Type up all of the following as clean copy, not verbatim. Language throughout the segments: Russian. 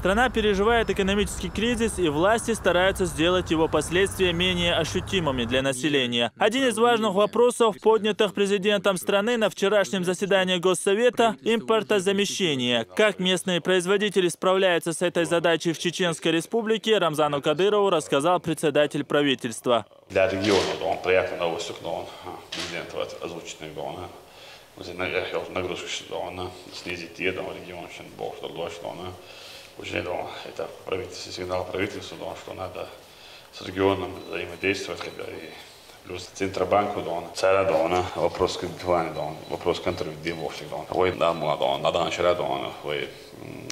Страна переживает экономический кризис, и власти стараются сделать его последствия менее ощутимыми для населения. Один из важных вопросов, поднятых президентом страны на вчерашнем заседании Госсовета – импортозамещение. Как местные производители справляются с этой задачей в Чеченской Республике, Рамзану Кадырову рассказал председатель правительства. Для региона приятная новость, президент озвучит нагрузку, снизить регион, очень это правительство, сигнал правительству, что надо с регионом взаимодействовать, и плюс Центробанку, царя, вопрос кредитования, вопрос контроля, ой, да, надо начать,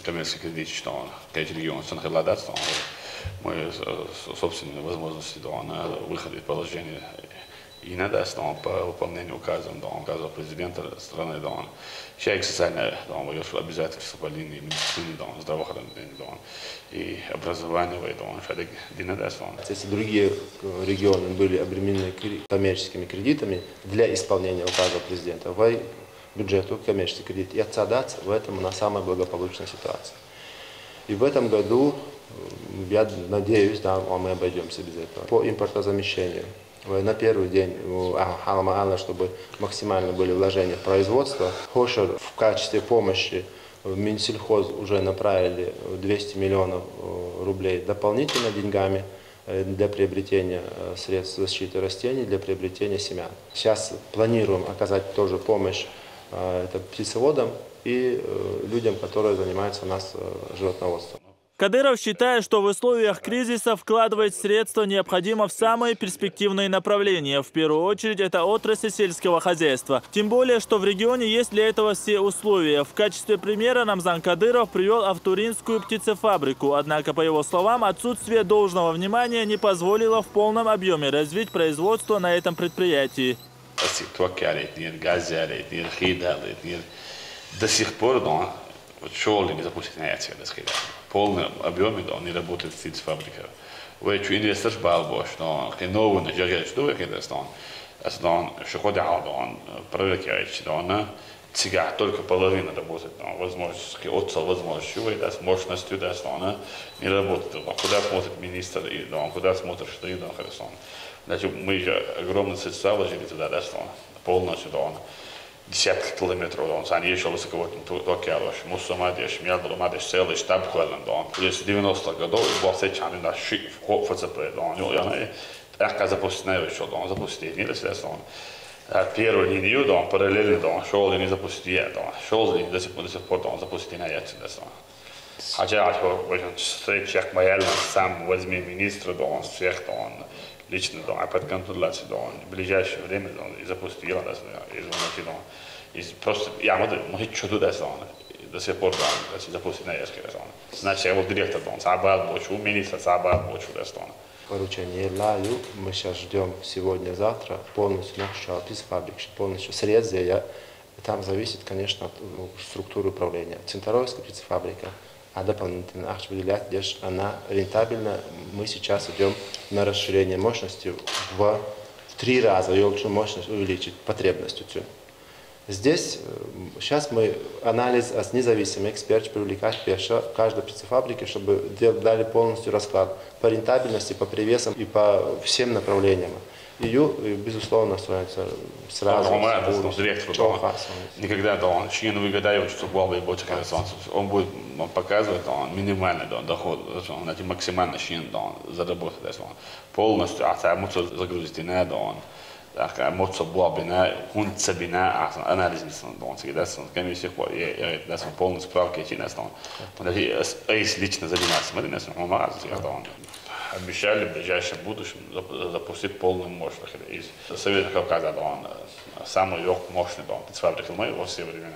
коммерческий кредит, какие регионы снахладать, мы собственные возможности, выхода из положения. И надо по выполнению указа президента страны, человек социальное обязательства по линии медицины, здравоохранения и образования, Если другие регионы были обременены коммерческими кредитами для исполнения указа президента, в бюджету коммерческий кредит и отсадаться, в этом у нас самая благополучная ситуация. И в этом году, я надеюсь, мы обойдемся без этого. По импортозамещению. На первый день, чтобы максимально были вложения в производство, Хошер в качестве помощи в Минсельхоз уже направили 200 миллионов рублей дополнительно деньгами для приобретения средств защиты растений, для приобретения семян. Сейчас планируем оказать тоже помощь птицеводам и людям, которые занимаются у нас животноводством. Кадыров считает, что в условиях кризиса вкладывать средства необходимо в самые перспективные направления. В первую очередь, это отрасль сельского хозяйства. Тем более, что в регионе есть для этого все условия. В качестве примера Рамзан Кадыров привел Автуринскую птицефабрику. Однако, по его словам, отсутствие должного внимания не позволило в полном объеме развить производство на этом предприятии. До сих пор, школы не запустили в полном объеме, не работает птицефабрика. Вы что инвестор балбош, но новый на жаре что вы хотите, что ходят, проверяете, цигар только половина работает, возможности, отцел возможностью, с мощностью, не работает. Куда смотрит министр, куда смотрит, что и хорошо. Значит, мы же огромные средства вложили туда, полностью, десятки километров, сан ешал высоковольтный токиалош, мусумадеш, мядромадеш, целый штаб хвален, плюс 90 годов, был сечан на шик в ФЦП, я запустил, запустил, не средства. Первую линию, параллельно, шел и не запустил, шел и до сих пор запустил на яйца. Хотя, встречах моя, сам возьми министра, всех, лично, под контролем, в ближайшее время, и запустил, и просто, я могу что-то до сих пор, запустить на яйца. Значит, я был директор, Сабад Бочу, министр Сабад Бочу, поручение Лаю мы сейчас ждем сегодня-завтра полностью нашу птицефабрику, полностью средства. Там зависит, конечно, от структуры управления. Центровская птицефабрика, а дополнительно она рентабельна. Мы сейчас идем на расширение мощности в 3 раза, ее лучше мощность увеличить, потребность. Здесь сейчас мы анализ от независимых экспертов привлекать в каждой птицефабрике, чтобы дали полностью расклад по рентабельности, по привесам и по всем направлениям. Ее, безусловно, сразу. Никогда члену выгодает, что было больше он будет показывать минимальный доход, максимально член заработать полностью, а там загрузить не надо. Moco blabina, huncabina, анализом, комиссия, я полный справки чинестон. Эйс лично занимается, мы не сможем обещали в ближайшем будущем запустить полную мощность. Из Совета Кавказа самый мощный птицефабрика мы во все времена.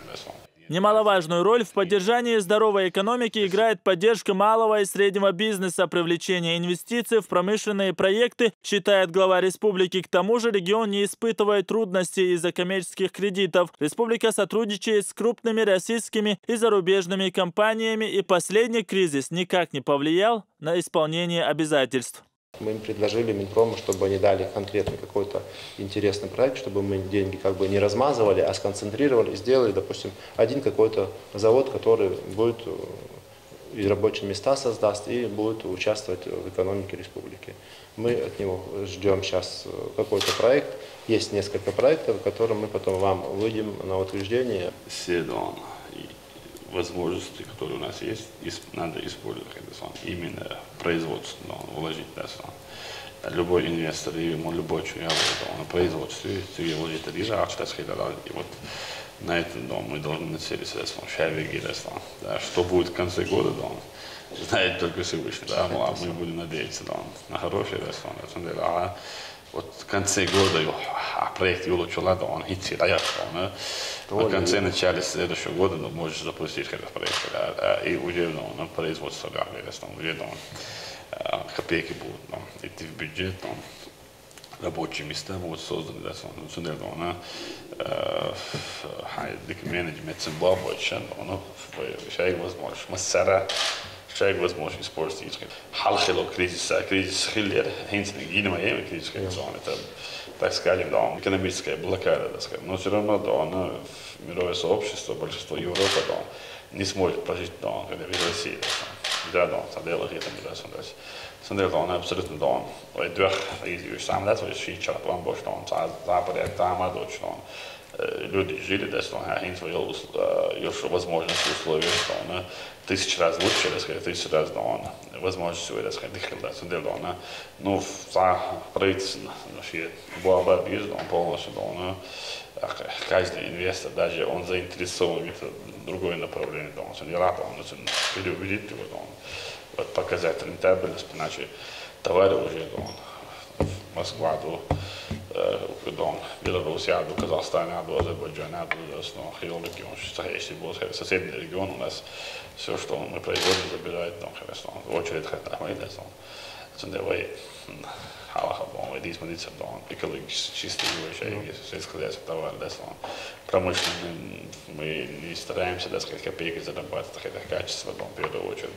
Немаловажную роль в поддержании здоровой экономики играет поддержка малого и среднего бизнеса, привлечение инвестиций в промышленные проекты, считает глава республики. К тому же регион не испытывает трудностей из-за коммерческих кредитов. Республика сотрудничает с крупными российскими и зарубежными компаниями, и последний кризис никак не повлиял на исполнение обязательств. Мы им предложили Минпрому, чтобы они дали конкретный какой-то интересный проект, чтобы мы деньги не размазывали, а сконцентрировали и сделали, допустим, один какой-то завод, который будет и рабочие места создаст, и будет участвовать в экономике республики. Мы от него ждем сейчас какой-то проект. Есть несколько проектов, которые мы потом вам выйдем на утверждение. Все возможности, которые у нас есть, надо использовать именно производство, вложить. Любой инвестор, любой человек на производстве, вложит лежат, и вот на это мы должны нацелиться, что будет в конце года, знает только Всевышний, мы будем надеяться на хорошее, а вот в конце года проект Юлучула, он идти, в конце, начале следующего года можешь запустить этот проект, и уже на производство, уже копейки будут идти в бюджет, рабочие места будут созданы, менеджмент Зимбабве, شايف возможность использовать حلخلو кризис хиллер хинтин гинема кризис это так скажем экономическая блокада, но все равно мировое сообщество, большинство Европы не сможет прожить в России. Да, дело это абсолютно и сам это сейчас западная там люди жили, еще возможности условия, тысяч раз лучше, тысяч раз возможности, ну, правительство, полностью, каждый инвестор, даже он заинтересован в другое направление, он не рад, он переубедить его, показать рентабельность, иначе товары уже Москва, Белоруссия, Казахстан, Азербайджан, Хилолики, если будет соседний регион, у нас все, что мы производим, забирает в очередь экологически чистые сельскохозяйственные товары, промышленные, мы не стараемся, копейки зарабатывать, качество, в первую очередь,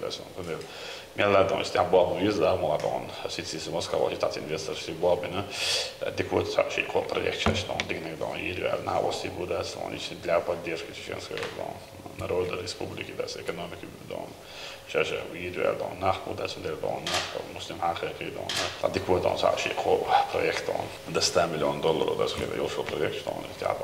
Mielellään on sitä Boabin muotoon, sitten se Moskova sitä investoisi Boabina, декот вообще проект сейчас он дигнет он идеально на оси будет он для поддержки чеченского народа республики, экономики сейчас идеально на будет на муслим хахи декот он вообще проект он до $100 миллионов, еще проект он это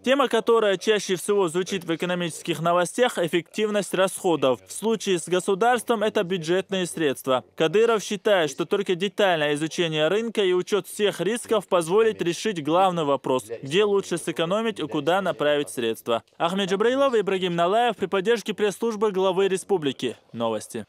Тема, которая чаще всего звучит в экономических новостях – эффективность расходов. В случае с государством это бюджетные средства. Кадыров считает, что только детальное изучение рынка и учет всех рисков позволит решить главный вопрос – где лучше сэкономить и куда направить средства. Ахмед Джабраилов и Ибрагим Налаев при поддержке пресс-службы главы республики. Новости.